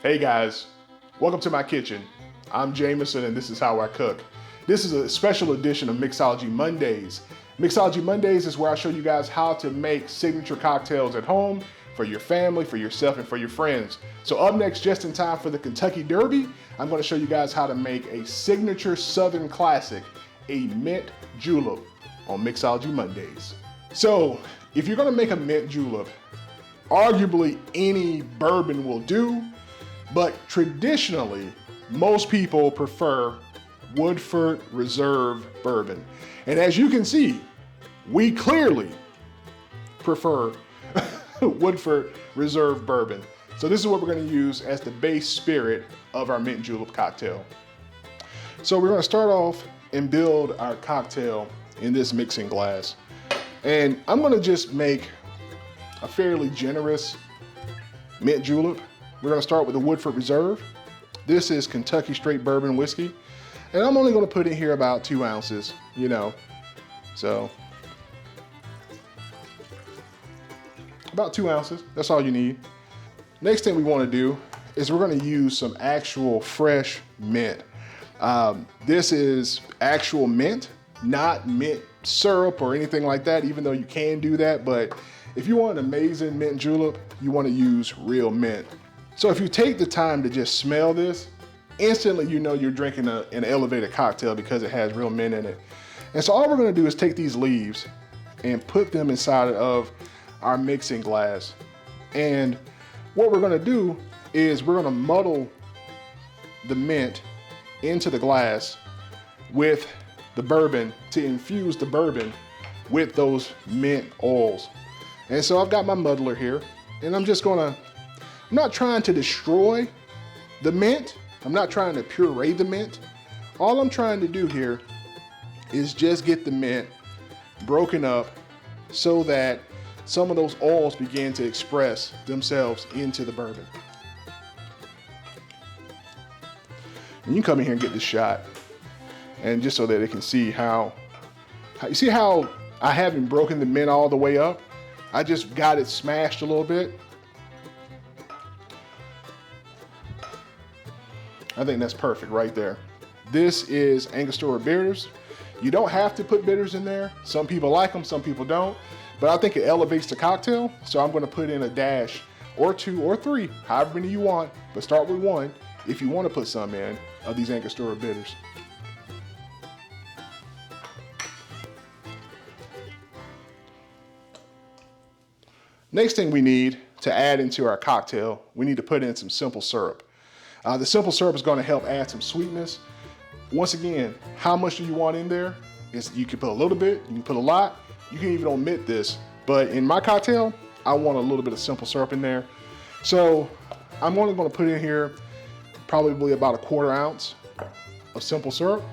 Hey guys, welcome to my kitchen. I'm Jamison and this is how I cook. This is a special edition of Mixology Mondays. Mixology Mondays is where I show you guys how to make signature cocktails at home for your family, for yourself, and for your friends. So up next, just in time for the Kentucky Derby, I'm going to show you guys how to make a signature Southern classic, a mint julep, on Mixology Mondays. So if you're going to make a mint julep, arguably any bourbon will do, but traditionally, most people prefer Woodford Reserve Bourbon. And as you can see, we clearly prefer Woodford Reserve Bourbon. So this is what we're going to use as the base spirit of our mint julep cocktail. So we're going to start off and build our cocktail in this mixing glass. And I'm going to just make a fairly generous mint julep. We're going to start with the Woodford Reserve. This is Kentucky straight bourbon whiskey. And I'm only going to put in here about 2 ounces, so about 2 ounces, that's all you need. Next thing we want to do is we're going to use some actual fresh mint. This is actual mint, not mint syrup or anything like that, even though you can do that. But if you want an amazing mint julep, you want to use real mint. So if you take the time to just smell this, instantly you know you're drinking an elevated cocktail because it has real mint in it. And so all we're going to do is take these leaves and put them inside of our mixing glass. And what we're going to do is we're going to muddle the mint into the glass with the bourbon to infuse the bourbon with those mint oils. And so I've got my muddler here, and I'm not trying to destroy the mint. I'm not trying to puree the mint. All I'm trying to do here is just get the mint broken up so that some of those oils begin to express themselves into the bourbon. And you can come in here and get this shot, and just so that they can see how you see how I haven't broken the mint all the way up. I just got it smashed a little bit. I think that's perfect right there. This is Angostura Bitters. You don't have to put bitters in there. Some people like them, some people don't. But I think it elevates the cocktail, so I'm going to put in a dash or 2 or 3, however many you want, but start with 1 if you want to put some in of these Angostura Bitters. Next thing we need to add into our cocktail, we need to put in some simple syrup. The simple syrup is going to help add some sweetness. Once again, how much do you want in there? You can put a little bit, you can put a lot, you can even omit this. But in my cocktail, I want a little bit of simple syrup in there. So I'm only going to put in here probably about 1/4 ounce of simple syrup.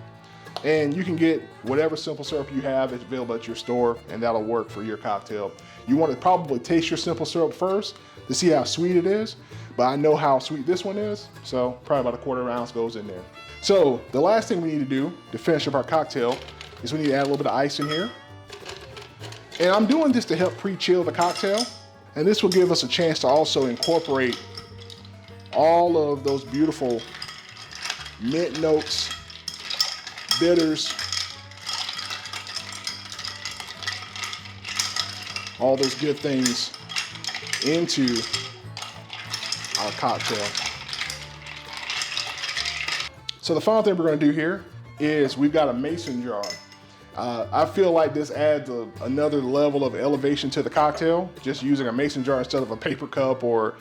And you can get whatever simple syrup you have available at your store, and that'll work for your cocktail. You want to probably taste your simple syrup first to see how sweet it is, but I know how sweet this one is, so probably about 1/4 ounce goes in there. So the last thing we need to do to finish up our cocktail is we need to add a little bit of ice in here. And I'm doing this to help pre-chill the cocktail, and this will give us a chance to also incorporate all of those beautiful mint notes, bitters, all those good things into our cocktail. So the final thing we're going to do here is we've got a mason jar. I feel like this adds another level of elevation to the cocktail, just using a mason jar instead of a paper cup or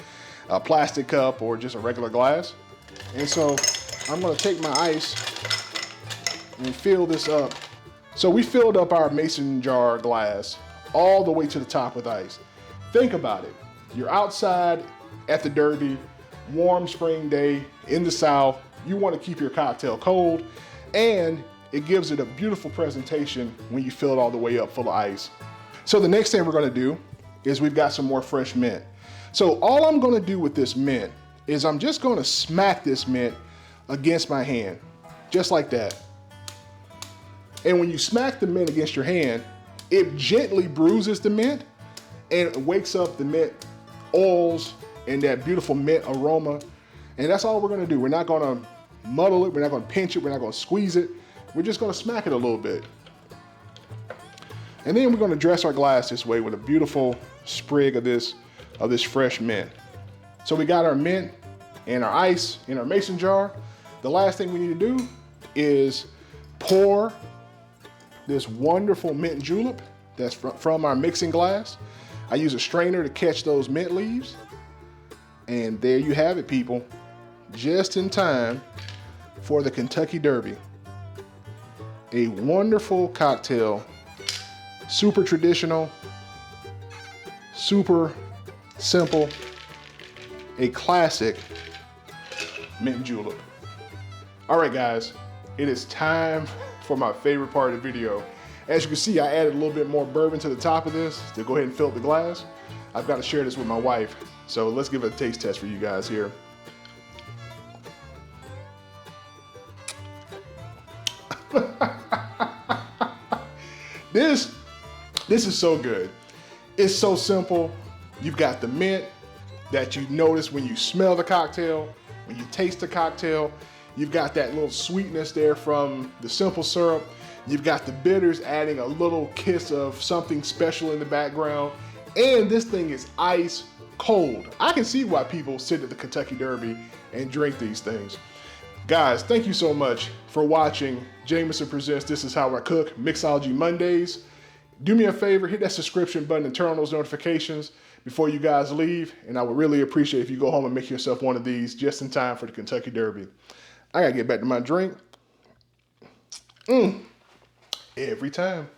a plastic cup or just a regular glass. And so I'm going to take my ice and fill this up. So we filled up our mason jar glass all the way to the top with ice. Think about it. You're outside at the Derby, warm spring day in the South. You want to keep your cocktail cold, and it gives it a beautiful presentation when you fill it all the way up full of ice. So the next thing we're going to do is we've got some more fresh mint. So all I'm going to do with this mint is I'm just going to smack this mint against my hand, just like that. And when you smack the mint against your hand, it gently bruises the mint and wakes up the mint oils and that beautiful mint aroma. And that's all we're gonna do. We're not gonna muddle it, we're not gonna pinch it, we're not gonna squeeze it. We're just gonna smack it a little bit. And then we're gonna dress our glass this way with a beautiful sprig of this fresh mint. So we got our mint and our ice in our mason jar. The last thing we need to do is pour this wonderful mint julep that's from our mixing glass. I use a strainer to catch those mint leaves. And there you have it, people. Just in time for the Kentucky Derby. A wonderful cocktail, super traditional, super simple, a classic mint julep. All right, guys, it is time for my favorite part of the video. As you can see, I added a little bit more bourbon to the top of this to go ahead and fill up the glass. I've got to share this with my wife, so let's give it a taste test for you guys here. This is so good. It's so simple. You've got the mint that you notice when you smell the cocktail, when you taste the cocktail. You've got that little sweetness there from the simple syrup. You've got the bitters adding a little kiss of something special in the background. And this thing is ice cold. I can see why people sit at the Kentucky Derby and drink these things. Guys, thank you so much for watching Jamison Presents This Is How I Cook Mixology Mondays. Do me a favor, hit that subscription button and turn on those notifications before you guys leave. And I would really appreciate if you go home and make yourself one of these just in time for the Kentucky Derby. I gotta get back to my drink. Every time.